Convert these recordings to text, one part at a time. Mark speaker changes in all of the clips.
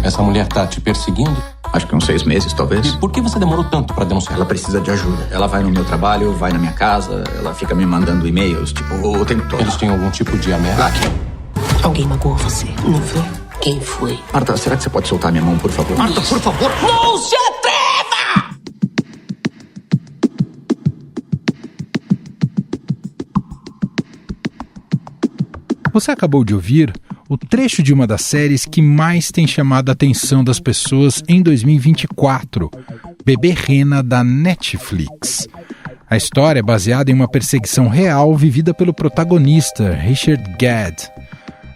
Speaker 1: Essa mulher tá te perseguindo?
Speaker 2: Acho que uns 6 meses, talvez.
Speaker 1: E por que você demorou tanto pra denunciar?
Speaker 2: Ela precisa de ajuda. Ela vai no meu trabalho, vai na minha casa, ela fica me mandando e-mails, tipo, o tempo todo.
Speaker 1: Eles têm algum tipo de ameaça?
Speaker 2: Aqui.
Speaker 3: Alguém magoou você, não foi? Quem foi?
Speaker 2: Marta, será que você pode soltar minha mão, por favor?
Speaker 3: Marta, por favor! Não se atreva!
Speaker 4: Você acabou de ouvir o trecho de uma das séries que mais tem chamado a atenção das pessoas em 2024, Bebê Rena, da Netflix. A história é baseada em uma perseguição real vivida pelo protagonista, Richard Gere.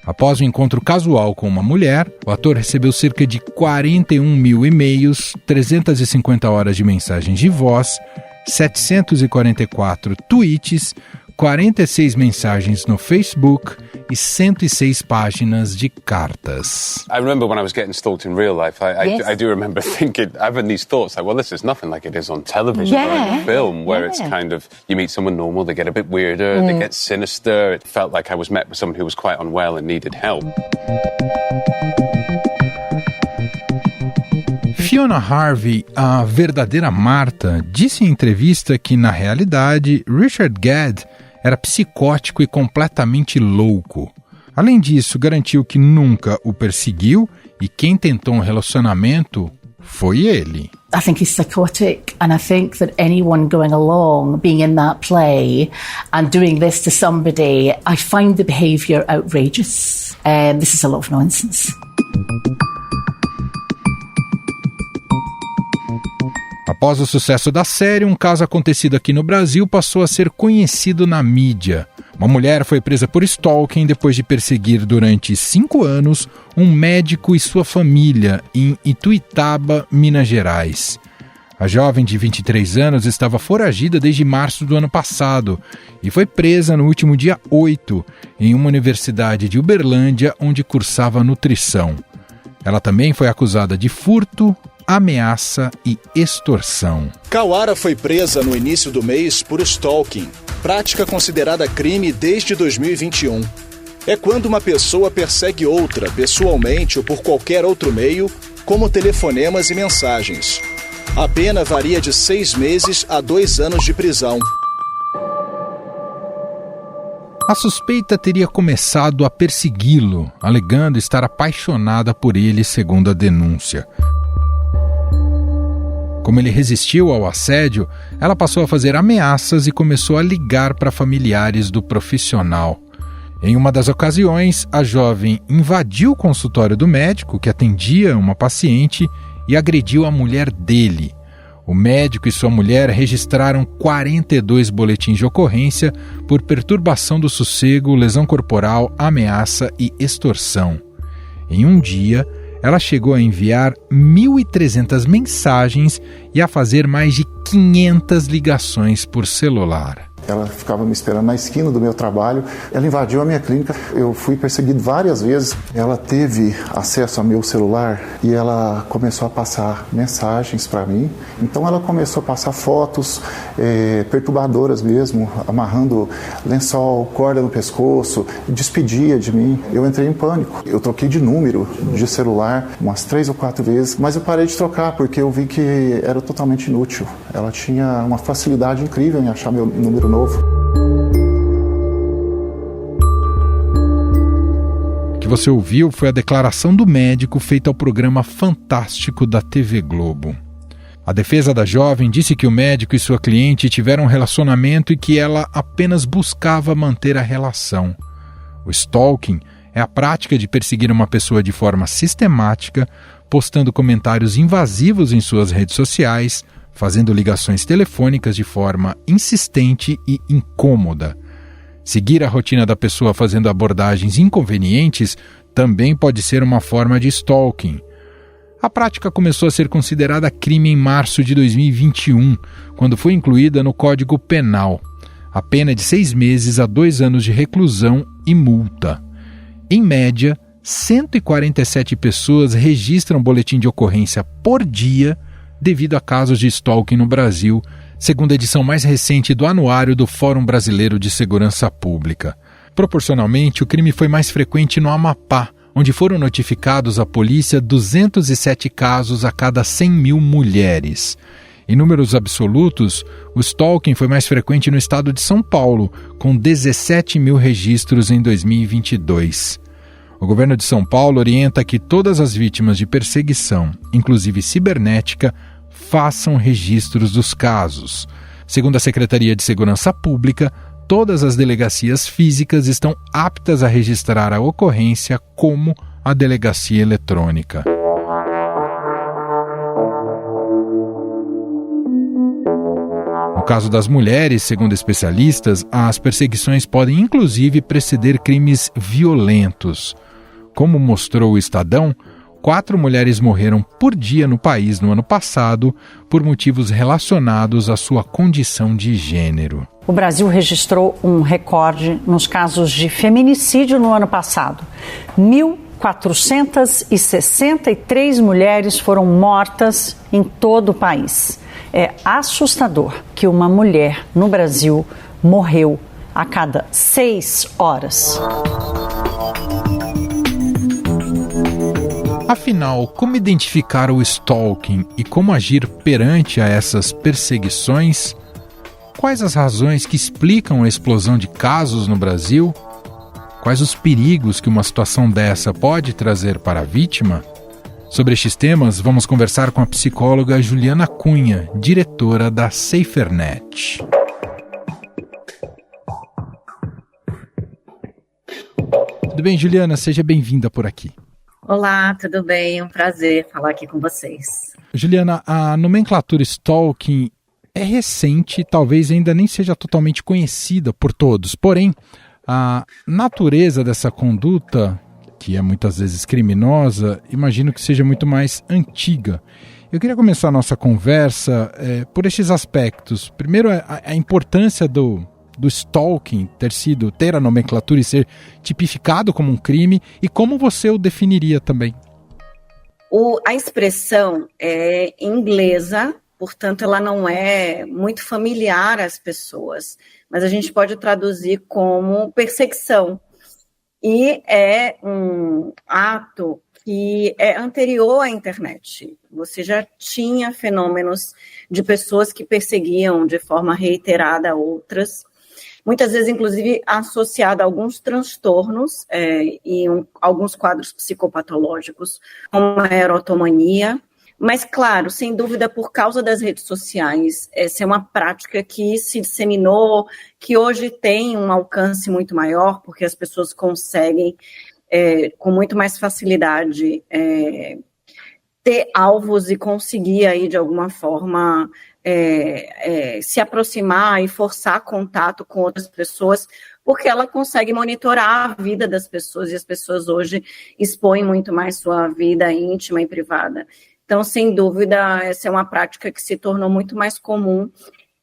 Speaker 4: Após um encontro casual com uma mulher, o ator recebeu cerca de 41 mil e-mails, 350 horas de mensagens de voz, 744 tweets, 46 mensagens no Facebook e 106 páginas de cartas.
Speaker 5: I remember when I was getting stalked in real life, I do remember thinking, having these thoughts like, well, this is nothing like it is on television or in a film, where it's kind of, you meet someone normal, they get a bit weirder, they get sinister. It felt like I was met with someone who was quite unwell and needed help.
Speaker 4: Fiona Harvey, a verdadeira Marta, disse em entrevista que, na realidade, Richard Gere era psicótico e completamente louco. Além disso, garantiu que nunca o perseguiu e quem tentou um relacionamento foi ele.
Speaker 6: I think he's psychotic, and I think that anyone going along, being in that play and doing this to somebody, I find the behaviour outrageous. This is a lot of nonsense.
Speaker 4: Após o sucesso da série, um caso acontecido aqui no Brasil passou a ser conhecido na mídia. Uma mulher foi presa por stalking depois de perseguir durante 5 anos um médico e sua família em Ituiutaba, Minas Gerais. A jovem de 23 anos estava foragida desde março do ano passado e foi presa no último dia 8 em uma universidade de Uberlândia, onde cursava nutrição. Ela também foi acusada de furto, ameaça e extorsão.
Speaker 7: Kawara foi presa no início do mês por stalking, prática considerada crime desde 2021. É quando uma pessoa persegue outra, pessoalmente ou por qualquer outro meio, como telefonemas e mensagens. A pena varia de 6 meses a 2 anos de prisão.
Speaker 4: A suspeita teria começado a persegui-lo, alegando estar apaixonada por ele, segundo a denúncia. Como ele resistiu ao assédio, ela passou a fazer ameaças e começou a ligar para familiares do profissional. Em uma das ocasiões, a jovem invadiu o consultório do médico, que atendia uma paciente, e agrediu a mulher dele. O médico e sua mulher registraram 42 boletins de ocorrência por perturbação do sossego, lesão corporal, ameaça e extorsão. Em um dia, ela chegou a enviar 1.300 mensagens e a fazer mais de 500 ligações por celular.
Speaker 8: Ela ficava me esperando na esquina do meu trabalho. Ela invadiu a minha clínica. Eu fui perseguido várias vezes. Ela teve acesso ao meu celular e ela começou a passar mensagens para mim. Então ela começou a passar fotos perturbadoras mesmo, amarrando lençol, corda no pescoço, despedia de mim. Eu entrei em pânico. Eu troquei de número de celular umas 3 ou 4 vezes, mas eu parei de trocar porque eu vi que era totalmente inútil. Ela tinha uma facilidade incrível em achar meu número novo.
Speaker 4: O que você ouviu foi a declaração do médico feita ao programa Fantástico da TV Globo. A defesa da jovem disse que o médico e sua cliente tiveram um relacionamento e que ela apenas buscava manter a relação. O stalking é a prática de perseguir uma pessoa de forma sistemática, postando comentários invasivos em suas redes sociais, fazendo ligações telefônicas de forma insistente e incômoda. Seguir a rotina da pessoa fazendo abordagens inconvenientes também pode ser uma forma de stalking. A prática começou a ser considerada crime em março de 2021, quando foi incluída no Código Penal. A pena é de 6 meses a 2 anos de reclusão e multa. Em média, 147 pessoas registram boletim de ocorrência por dia devido a casos de stalking no Brasil, segundo a edição mais recente do Anuário do Fórum Brasileiro de Segurança Pública. Proporcionalmente, o crime foi mais frequente no Amapá, onde foram notificados à polícia 207 casos a cada 100 mil mulheres. Em números absolutos, o stalking foi mais frequente no estado de São Paulo, com 17 mil registros em 2022. O governo de São Paulo orienta que todas as vítimas de perseguição, inclusive cibernética, façam registros dos casos. Segundo a Secretaria de Segurança Pública, todas as delegacias físicas estão aptas a registrar a ocorrência como a delegacia eletrônica. No caso das mulheres, segundo especialistas, as perseguições podem inclusive preceder crimes violentos. Como mostrou o Estadão, 4 mulheres morreram por dia no país no ano passado por motivos relacionados à sua condição de gênero.
Speaker 9: O Brasil registrou um recorde nos casos de feminicídio no ano passado. 1.463 mulheres foram mortas em todo o país. É assustador que uma mulher no Brasil morreu a cada 6 horas.
Speaker 4: Afinal, como identificar o stalking e como agir perante a essas perseguições? Quais as razões que explicam a explosão de casos no Brasil? Quais os perigos que uma situação dessa pode trazer para a vítima? Sobre estes temas, vamos conversar com a psicóloga Juliana Cunha, diretora da SaferNet. Tudo bem, Juliana? Seja bem-vinda por aqui.
Speaker 10: Olá, tudo bem? É um prazer falar aqui com vocês.
Speaker 4: Juliana, a nomenclatura stalking é recente, talvez ainda nem seja totalmente conhecida por todos. Porém, a natureza dessa conduta, que é muitas vezes criminosa, imagino que seja muito mais antiga. Eu queria começar a nossa conversa por estes aspectos. Primeiro, a importância do stalking ter a nomenclatura e ser tipificado como um crime, e como você o definiria também?
Speaker 10: A expressão é inglesa, portanto ela não é muito familiar às pessoas, mas a gente pode traduzir como perseguição. E é um ato que é anterior à internet. Você já tinha fenômenos de pessoas que perseguiam de forma reiterada outras, muitas vezes, inclusive, associado a alguns transtornos e alguns quadros psicopatológicos, como a erotomania. Mas, claro, sem dúvida, por causa das redes sociais, essa é uma prática que se disseminou, que hoje tem um alcance muito maior, porque as pessoas conseguem, com muito mais facilidade, ter alvos e conseguir, aí, de alguma forma, se aproximar e forçar contato com outras pessoas, porque ela consegue monitorar a vida das pessoas, e as pessoas hoje expõem muito mais sua vida íntima e privada. Então, sem dúvida, essa é uma prática que se tornou muito mais comum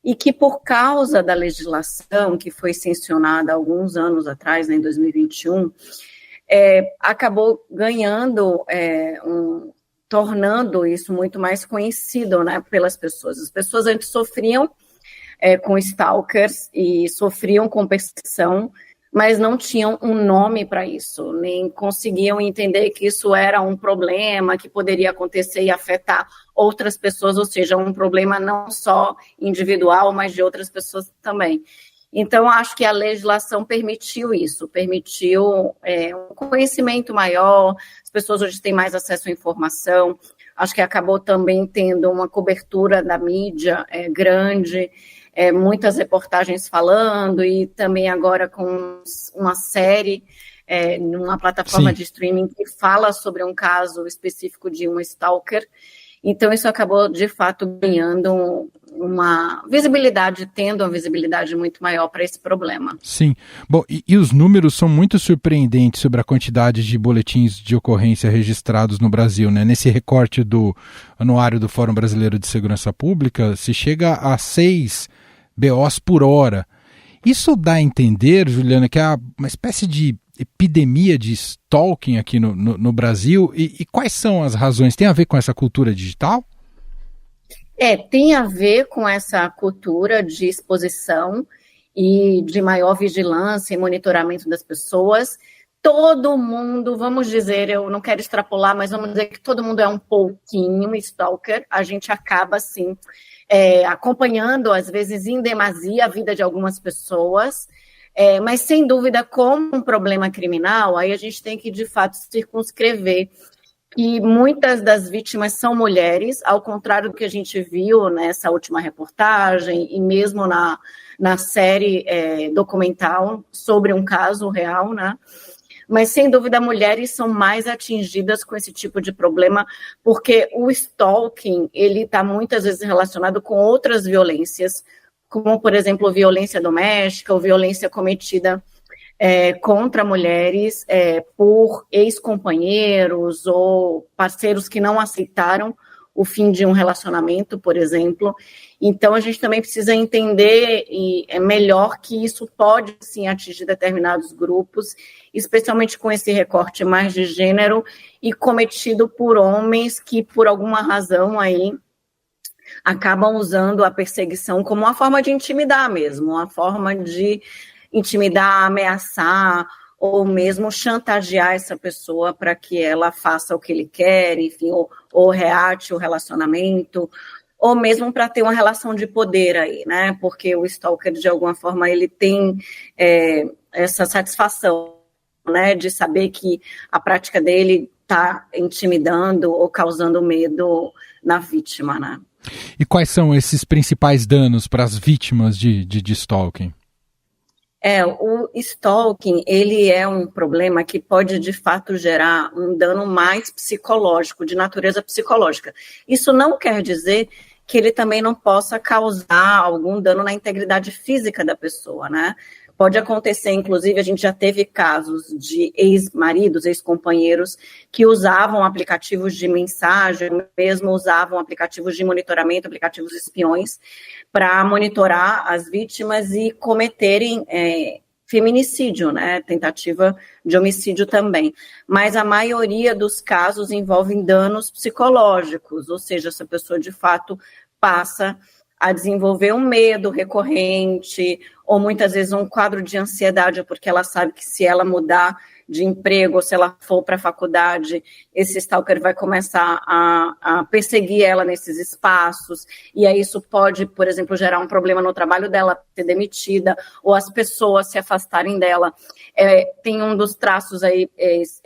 Speaker 10: e que, por causa da legislação que foi sancionada há alguns anos atrás, em 2021, acabou ganhando, tornando isso muito mais conhecido, né, pelas pessoas. As pessoas antes sofriam com stalkers e sofriam com perseguição, mas não tinham um nome para isso, nem conseguiam entender que isso era um problema que poderia acontecer e afetar outras pessoas, ou seja, um problema não só individual, mas de outras pessoas também. Então, acho que a legislação permitiu isso, permitiu um conhecimento maior, as pessoas hoje têm mais acesso à informação, acho que acabou também tendo uma cobertura da mídia grande, muitas reportagens falando, e também agora com uma série numa plataforma de streaming que fala sobre um caso específico de um stalker. Então isso acabou de fato ganhando uma visibilidade, tendo uma visibilidade muito maior para esse problema.
Speaker 4: Sim. Bom, e os números são muito surpreendentes sobre a quantidade de boletins de ocorrência registrados no Brasil, né? Nesse recorte do anuário do Fórum Brasileiro de Segurança Pública, se chega a 6 BOs por hora. Isso dá a entender, Juliana, que há uma espécie de epidemia de stalking aqui no Brasil. E quais são as razões? Tem a ver com essa cultura digital?
Speaker 10: Tem a ver com essa cultura de exposição e de maior vigilância e monitoramento das pessoas. todo mundo, vamos dizer, eu não quero extrapolar, mas vamos dizer que todo mundo é um pouquinho stalker, a gente acaba, assim, acompanhando, às vezes, em demasia a vida de algumas pessoas, mas, sem dúvida, como um problema criminal, aí a gente tem que, de fato, circunscrever. E muitas das vítimas são mulheres, ao contrário do que a gente viu nessa última reportagem e mesmo na série documental sobre um caso real, né? Mas, sem dúvida, mulheres são mais atingidas com esse tipo de problema, porque o stalking, ele está muitas vezes relacionado com outras violências, como, por exemplo, violência doméstica ou violência cometida contra mulheres por ex-companheiros ou parceiros que não aceitaram o fim de um relacionamento, por exemplo. Então, a gente também precisa entender e é melhor que isso pode, sim, atingir determinados grupos, especialmente com esse recorte mais de gênero e cometido por homens que, por alguma razão, aí acabam usando a perseguição como uma forma de intimidar mesmo, uma forma de intimidar, ameaçar ou mesmo chantagear essa pessoa para que ela faça o que ele quer, enfim, ou reate o relacionamento, ou mesmo para ter uma relação de poder aí, né? Porque o stalker, de alguma forma, ele tem essa satisfação, né, de saber que a prática dele está intimidando ou causando medo na vítima, né?
Speaker 4: E quais são esses principais danos para as vítimas de stalking?
Speaker 10: O stalking, ele é um problema que pode, de fato, gerar um dano mais psicológico, de natureza psicológica. Isso não quer dizer que ele também não possa causar algum dano na integridade física da pessoa, né? Pode acontecer, inclusive, a gente já teve casos de ex-maridos, ex-companheiros que usavam aplicativos de mensagem, mesmo usavam aplicativos de monitoramento, aplicativos espiões, para monitorar as vítimas e cometerem feminicídio, né? Tentativa de homicídio também. Mas a maioria dos casos envolvem danos psicológicos, ou seja, essa pessoa de fato passa a desenvolver um medo recorrente, ou muitas vezes um quadro de ansiedade, porque ela sabe que se ela mudar de emprego, ou se ela for para a faculdade, esse stalker vai começar a perseguir ela nesses espaços, e aí isso pode, por exemplo, gerar um problema no trabalho dela, ser demitida, ou as pessoas se afastarem dela. Tem um dos traços aí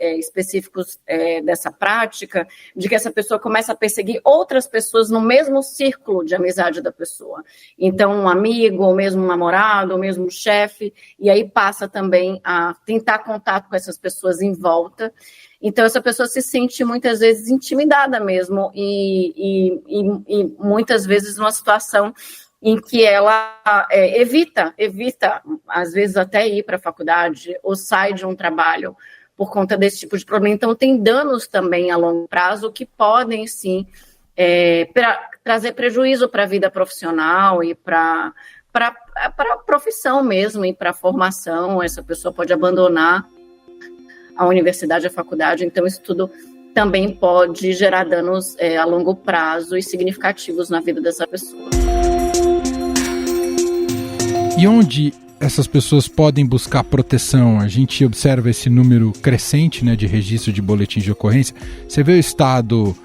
Speaker 10: específicos dessa prática, de que essa pessoa começa a perseguir outras pessoas no mesmo círculo de amizade da pessoa. Então, um amigo, ou mesmo um namorado, ou mesmo um chefe, e aí passa também a tentar contato com essas pessoas em volta. Então, essa pessoa se sente muitas vezes intimidada mesmo e muitas vezes numa situação em que ela evita, às vezes até ir para a faculdade ou sai de um trabalho por conta desse tipo de problema. Então, tem danos também a longo prazo que podem, sim, trazer prejuízo para a vida profissional e para a profissão mesmo e para a formação. Essa pessoa pode abandonar a universidade, a faculdade, então isso tudo também pode gerar danos a longo prazo e significativos na vida dessa pessoa.
Speaker 4: E onde essas pessoas podem buscar proteção? A gente observa esse número crescente, né, de registro de boletins de ocorrência. Você vê o Estado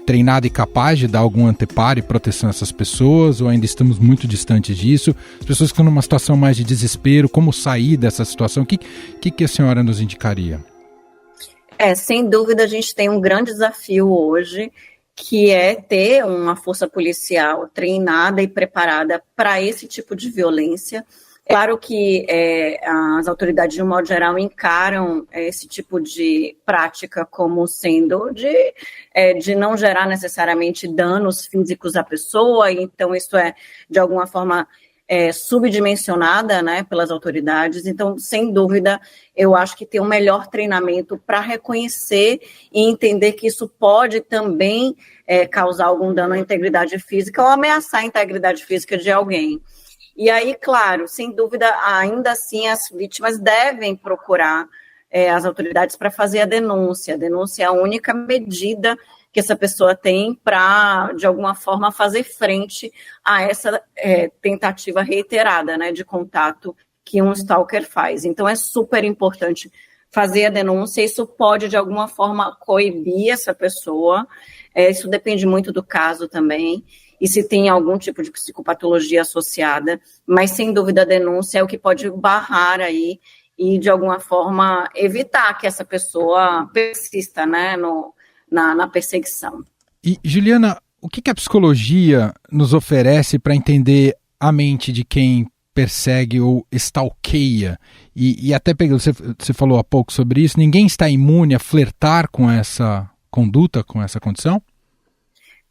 Speaker 4: treinado e capaz de dar algum anteparo e proteção a essas pessoas, ou ainda estamos muito distantes disso? As pessoas que estão numa situação mais de desespero, como sair dessa situação? O que a senhora nos indicaria?
Speaker 10: Sem dúvida, a gente tem um grande desafio hoje, que é ter uma força policial treinada e preparada para esse tipo de violência. Claro que as autoridades, de um modo geral, encaram esse tipo de prática como sendo de não gerar necessariamente danos físicos à pessoa, então isso de alguma forma, subdimensionada, né, pelas autoridades. Então, sem dúvida, eu acho que tem um melhor treinamento para reconhecer e entender que isso pode também causar algum dano à integridade física ou ameaçar a integridade física de alguém. E aí, claro, sem dúvida, ainda assim, as vítimas devem procurar as autoridades para fazer a denúncia. A denúncia é a única medida que essa pessoa tem para, de alguma forma, fazer frente a essa tentativa reiterada, né, de contato que um stalker faz. Então, é super importante fazer a denúncia, isso pode, de alguma forma, coibir essa pessoa. Isso depende muito do caso também, e se tem algum tipo de psicopatologia associada, mas, sem dúvida, a denúncia é o que pode barrar aí e, de alguma forma, evitar que essa pessoa persista, né, na perseguição.
Speaker 4: E, Juliana, o que a psicologia nos oferece para entender a mente de quem persegue ou stalkeia? E até você falou há pouco sobre isso, ninguém está imune a flertar com essa conduta, com essa condição?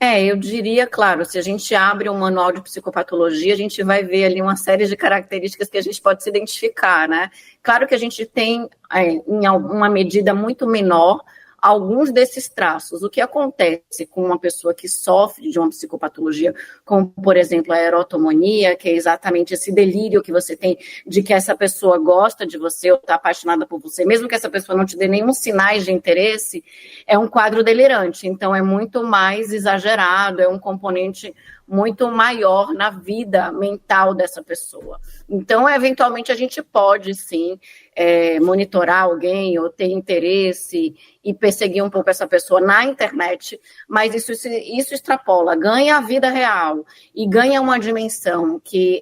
Speaker 10: Eu diria, claro, se a gente abre um manual de psicopatologia, a gente vai ver ali uma série de características que a gente pode se identificar, né? Claro que a gente tem, em uma medida muito menor, alguns desses traços. O que acontece com uma pessoa que sofre de uma psicopatologia, como, por exemplo, a erotomania, que é exatamente esse delírio que você tem de que essa pessoa gosta de você ou está apaixonada por você, mesmo que essa pessoa não te dê nenhum sinais de interesse, é um quadro delirante. Então, é muito mais exagerado, é um componente muito maior na vida mental dessa pessoa. Então, eventualmente, a gente pode, sim, monitorar alguém ou ter interesse e perseguir um pouco essa pessoa na internet, mas isso extrapola, ganha a vida real e ganha uma dimensão que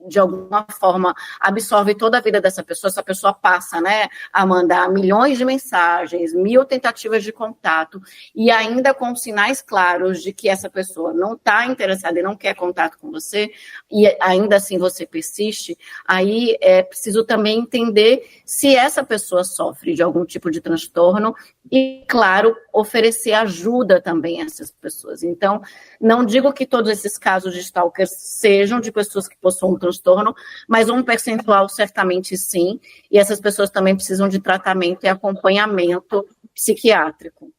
Speaker 10: de alguma forma, absorve toda a vida dessa pessoa. Essa pessoa passa, né, a mandar milhões de mensagens, 1000 tentativas de contato, e ainda com sinais claros de que essa pessoa não está interessada e não quer contato com você, e ainda assim você persiste. Aí é preciso também entender se essa pessoa sofre de algum tipo de transtorno e, claro, oferecer ajuda também a essas pessoas. Então, não digo que todos esses casos de stalkers sejam de pessoas que possuam um transtorno, mas um percentual certamente sim, e essas pessoas também precisam de tratamento e acompanhamento psiquiátrico.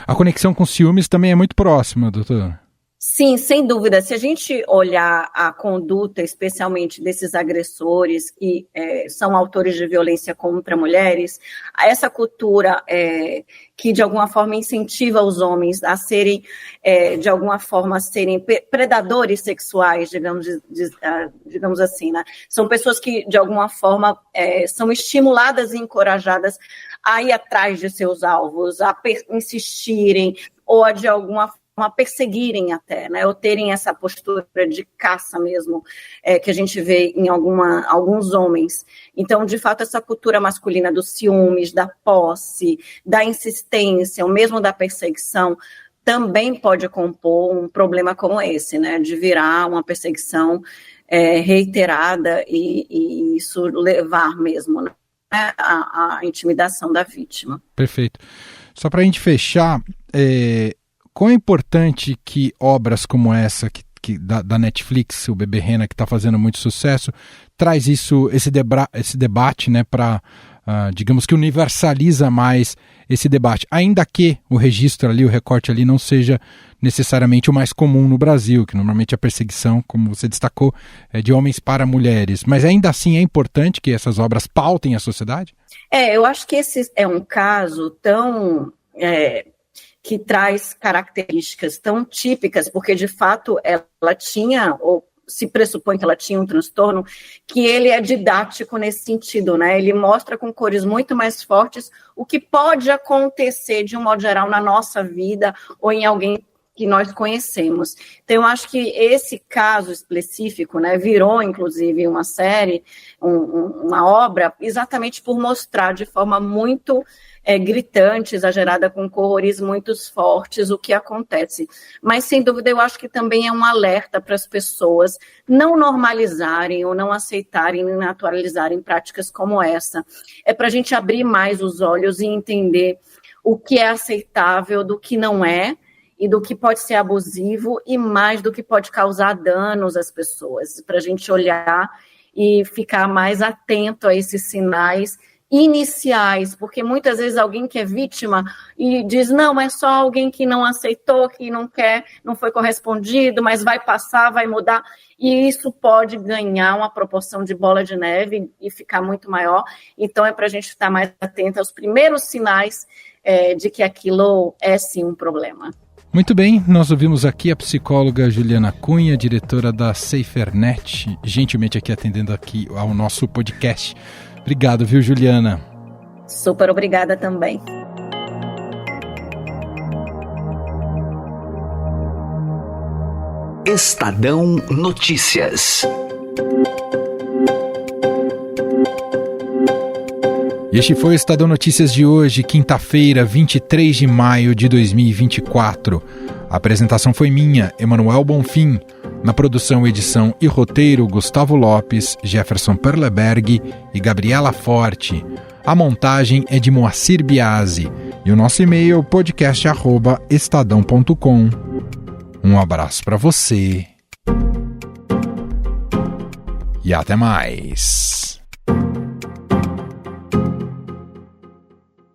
Speaker 4: A conexão com ciúmes também é muito próxima, doutora.
Speaker 10: Sim, sem dúvida. Se a gente olhar a conduta, especialmente desses agressores que são autores de violência contra mulheres, essa cultura que de alguma forma incentiva os homens a serem, de alguma forma, serem predadores sexuais, digamos assim, né? São pessoas que, de alguma forma, são estimuladas e encorajadas a ir atrás de seus alvos, a insistirem ou a, de alguma forma, perseguirem até, né, ou terem essa postura de caça mesmo, que a gente vê em alguns homens. Então, de fato, essa cultura masculina dos ciúmes, da posse, da insistência, ou mesmo da perseguição, também pode compor um problema como esse, né, de virar uma perseguição reiterada e isso levar mesmo, né, a intimidação da vítima.
Speaker 4: Perfeito. Só para a gente fechar, quão é importante que obras como essa da Netflix, o Bebê Rena, que está fazendo muito sucesso, traz esse debate, né, para, digamos que universaliza mais esse debate, ainda que o registro ali, o recorte ali não seja necessariamente o mais comum no Brasil, que normalmente a perseguição, como você destacou, é de homens para mulheres, mas ainda assim é importante que essas obras pautem a sociedade?
Speaker 10: Eu acho que esse é um caso tão... que traz características tão típicas, porque de fato ela tinha, ou se pressupõe que ela tinha um transtorno, que ele é didático nesse sentido, né? Ele mostra com cores muito mais fortes o que pode acontecer, de um modo geral, na nossa vida ou em alguém que nós conhecemos. Então, eu acho que esse caso específico, né, virou, inclusive, uma série, uma obra, exatamente por mostrar de forma muito gritante, exagerada, com cores muito fortes, o que acontece. Mas, sem dúvida, eu acho que também é um alerta para as pessoas não normalizarem ou não aceitarem nem naturalizarem práticas como essa. É para a gente abrir mais os olhos e entender o que é aceitável do que não é, e do que pode ser abusivo e mais do que pode causar danos às pessoas, para a gente olhar e ficar mais atento a esses sinais iniciais, porque muitas vezes alguém que é vítima e diz, não, é só alguém que não aceitou, que não quer, não foi correspondido, mas vai passar, vai mudar, e isso pode ganhar uma proporção de bola de neve e ficar muito maior. Então é para a gente estar mais atento aos primeiros sinais de que aquilo é sim um problema.
Speaker 4: Muito bem, nós ouvimos aqui a psicóloga Juliana Cunha, diretora da SaferNet, gentilmente aqui atendendo aqui ao nosso podcast. Obrigado, viu, Juliana?
Speaker 10: Super obrigada também.
Speaker 11: Estadão Notícias.
Speaker 4: Este foi o Estadão Notícias de hoje, quinta-feira, 23 de maio de 2024. A apresentação foi minha, Emanuel Bonfim. Na produção, edição e roteiro, Gustavo Lopes, Jefferson Perleberg e Gabriela Forte. A montagem é de Moacir Biasi. E o nosso e-mail, podcast@estadão.com. Um abraço para você. E até mais.